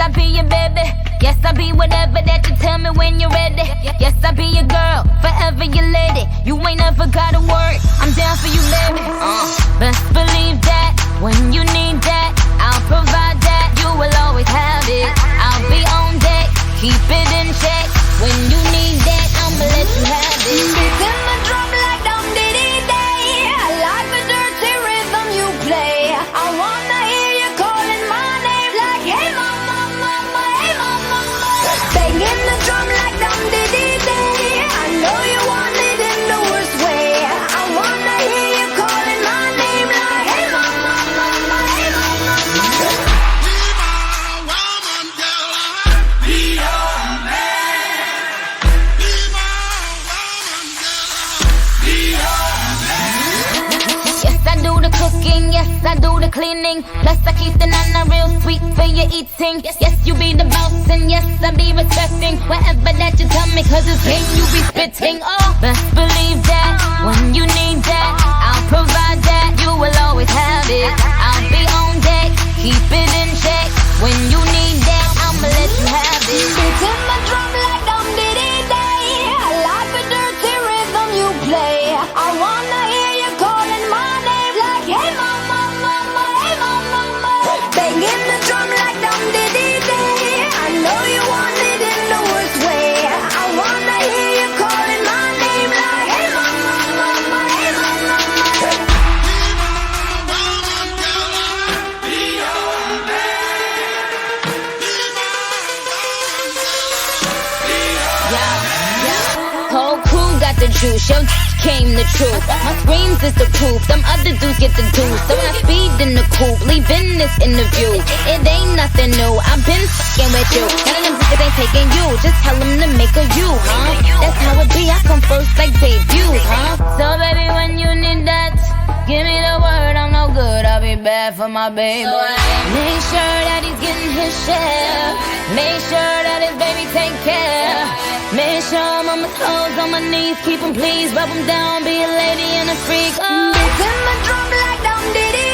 I'll be your baby. Yes, I'll be whatever that you tell me when you're ready. Yes, I'll be your girl, forever your lady. You ain't never gotta worry, I'm down for you, baby. Best believe that, when you need that, I'll provide that. You will always have it. I'll be on deck, keep it in check. When you need that, I'ma let you have it. Beating my drum like dum diddy day. I like the dirty rhythm you play. I wanna hear you calling my name like, hey mama, mama, hey mama, mama. Banging the drum like dum diddy day. I know you want it in the worst way. I wanna hear you calling my name like, hey mama, mama, hey mama, mama. Yes, I do the cleaning. Plus I keep the nana real sweet for your eating. Yes, you be the boss and yes, I be respecting whatever that you tell me, cause it's game you be spitting. Oh, best believe that, when you need that, I'll provide that. You will always have it. I'll be on deck, keep it in check. When you need that, I'ma let you have it. Beating my drum like dum diddy day. I like the dirty rhythm you play. I wanna hear you calling my name like, hey mama, mama, hey mama, mama. Banging the drum like dum diddy day. I know you want it in the worst way. I wanna hear you calling my name like, hey mama, mama, hey mama, mama. Whole crew got the juice, yo came the truth. My screams is the proof, them other dudes get the deuce. So when I speed in the coupe, leaving this interview, it ain't nothing new, I've been fucking with you. None of them bitches ain't taking you, just tell them to make a you, huh? That's how it be, I come first like debuts, huh? So baby, when you need that, give me the word, I'm no good, I'll be bad for my baby. Make sure that he's getting his share. Make sure that his baby take care. Make sure I'm on my toes, on my knees, keep him please, rub him down, be a lady and a freak. Oh. Beating my drum like dum diddy